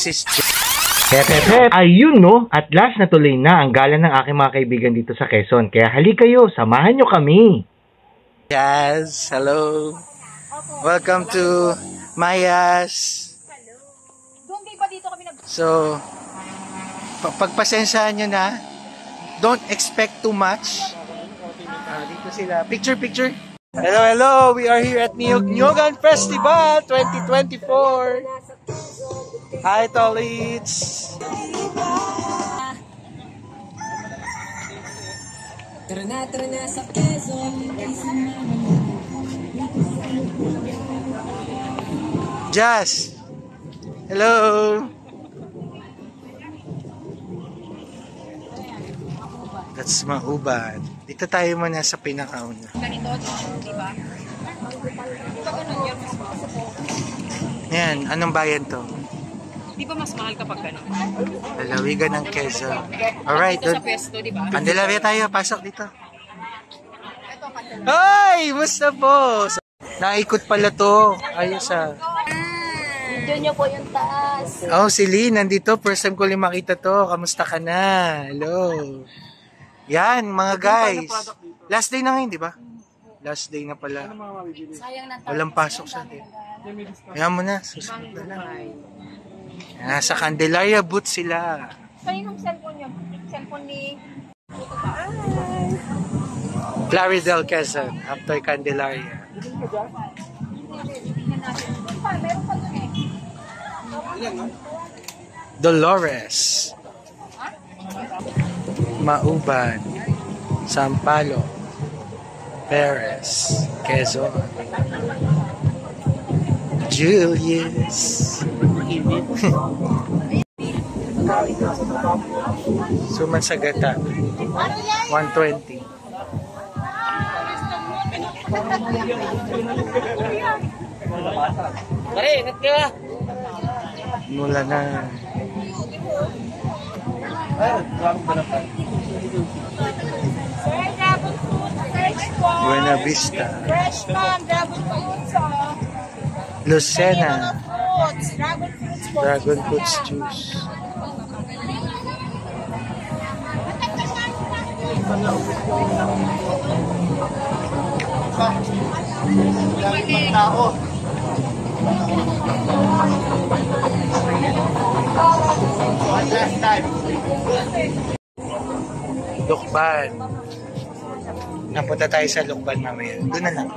This is ayun no, at last natuloy na ang gala ng aking mga kaibigan dito sa Quezon. Kaya halika kayo, samahan nyo kami. Yes, hello. Welcome to Mayas. So, pagpasensyahan nyo na, don't expect too much. Dito sila. Picture. Hello. We are here at Niyog-Nyogan Festival 2024. Hi, Tolits. Tara na sa Quezon. Jazz. Hello. That's Mauban. Dito tayo muna sa pinakauna. Ganito, di ba? Yan, anong bayan to? Di ba mas mahal kapag gano'n? Lalawigan ng Quezon. Alright. Ito sa pwesto, di ba? Candelaria tayo. Pasok dito. Ay! Musta po? Naikot pala to. Ayos ah. Video nyo po yung taas. Oh, si Lee. Nandito. First time ko lang makita to. Kamusta ka na? Hello. Yan, mga guys. Last day na ngayon, di ba? Last day na pala. Walang pasok sa atin. Ayan mo na. Susunod na lang. Nasa Candelaria booth sila. Kaninong cellphone nyo? Cellphone ni... Plaridel Quezon, after Candelaria. Dolores. Mauban. Sampalo. Perez. Quezon. Julius. Sumasagata 120. Pare, ingat ka. Mula na. Buena Vista. Lucena. Dragon fruits juice. Lukban. Napunta tayo sa Lukban mamaya. Doon na lang.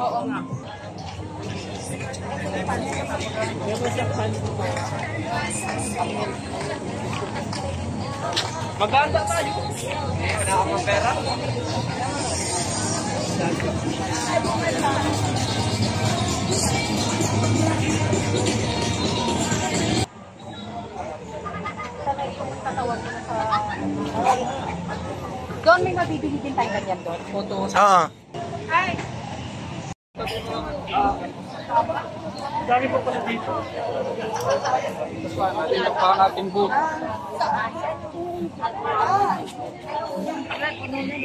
Maganda tayo. Wala ka pang pera? Doon may mabibili din tayo ganyan doon. Photo. Oo. Hi! Dami po pala dito. Natin yung pang ating booth.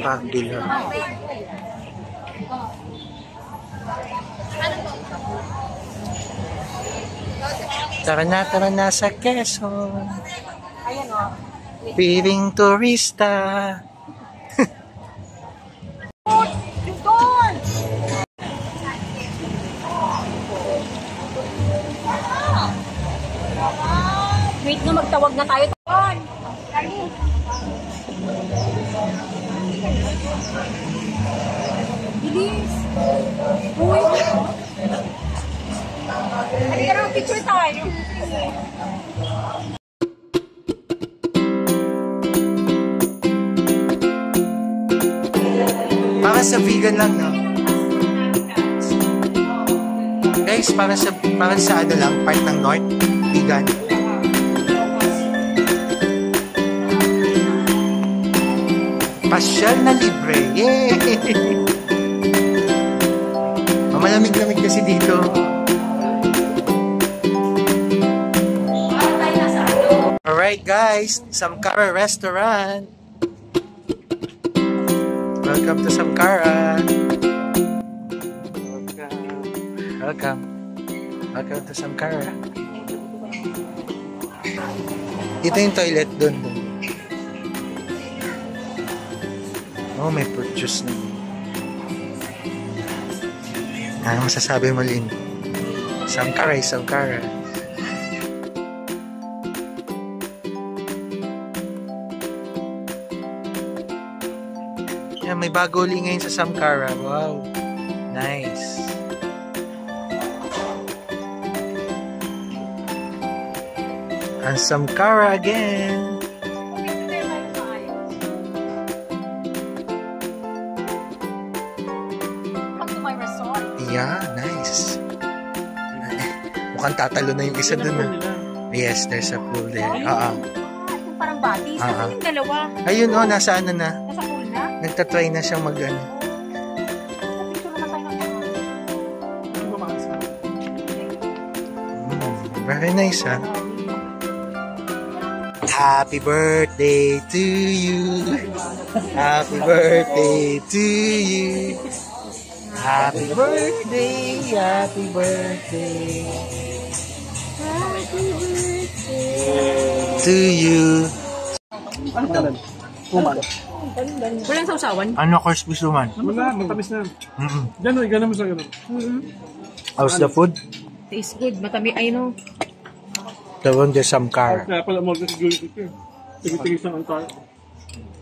Pagdila. Tara na sa Quezon. Ayan o. Piling turista. Wait na, magtawag na tayo. Bilis! Uy! Halika na, picture tayo. Para sa vegan lang, no? Guys, para sa ano lang, part ng North, vegan. Pasyal na libre. Yay! Mamalamig-lamig kasi dito. Alright guys, Samkara Restaurant. Welcome to Samkara. Welcome to Samkara. Ito yung toilet doon. Oh, may fruit juice na. Ano masasabi mo, Lynn? Sangkaray. Yan, may bago ulit ngayon sa Samkara. Wow. Nice. And Samkara again. Come to my resort. Yeah, nice. Mukhang tatalo na yung isa dun. Yes, there's a pool there. Yung parang batis. Nasaan yung dalawa? Ayun, oh, nasa ano na. Nasa pool na? Nagtatry na siyang mag-ano. Picture naman tayo ng Very nice, ha? Happy birthday to you. Happy birthday to you. Happy birthday, happy birthday. Happy birthday to you. Ano kalan? Kuman. Walang sausawan? Ano course gusto man? Wala, matamis na. Gano'n mo sa gano'n. How's the food? Tastes good. Matami, ay no. The one there's some car. Kaya pala mo siguro ito. Tigis ng tayo.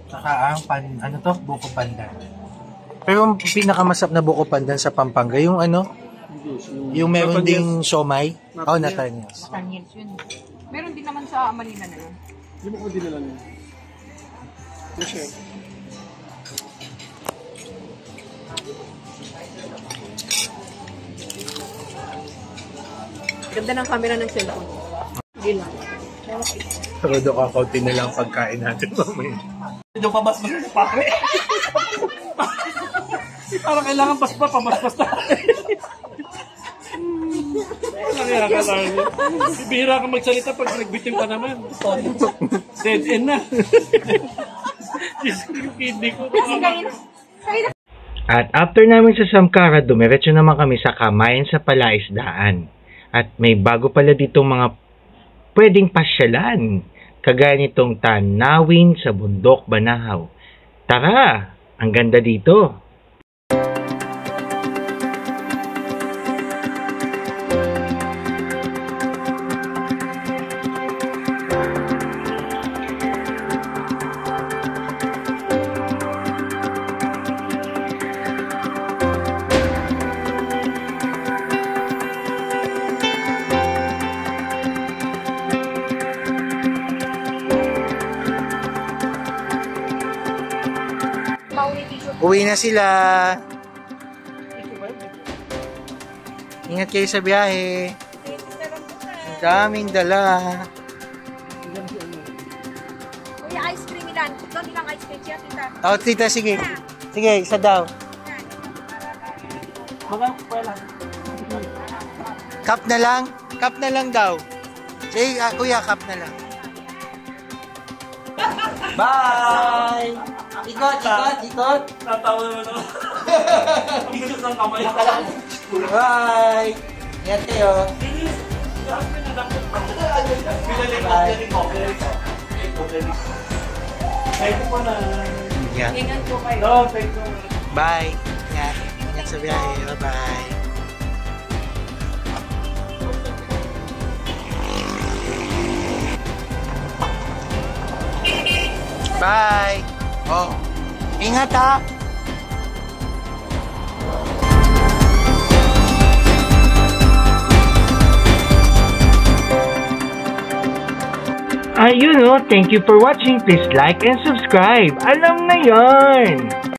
Saka ano to? Buko pandan. Pero ang pinakamasarap na buko pandan sa Pampanga, yung ano? Yung meron ding siomay. Oh, Natanyas. Natanyas yun. Meron din naman sa Manila na yun. Hindi mo ko dinala niya. Yes, Ganda ng camera ng cellphone. Hindi lang. Pero doon kakaunti na lang pagkain natin mamaya. Doon pabasbas na pare. Parang kailangan paspa, pamaspas na. Kaya ka lang. Bihira ka magsalita pag nagbitim ka naman. Dead end na. Yung kidney ko. At after namin sa Samkara, dumiretso naman kami sa Kamayan sa Palaisdaan. At may bago pala ditong mga pwedeng pasyalan. Kagaya nitong tanawin sa Bundok Banahaw. Tara! Ang ganda dito! Uwi na sila. Ingat kayo sa biyahe. Ang daming dala. Kuya, ice cream ilan? Doon ilang ice cream siya, tita? Oh, tita, sige. Sige, isa daw. Cup na lang? Cup na lang daw. Sige, kuya, cup na lang. Bye! Ikot. Tatawa mo naman. Ang gusto ng kamay. Bye! Ingat kayo. Thank you po na. Ingat. Ingat po kayo. No, thank you. Bye. Ingat. Ingat sa biyahe. Bye-bye. Bye. Oh. Ingat ha. Ayun, thank you for watching. Please like and subscribe. Alam na yan.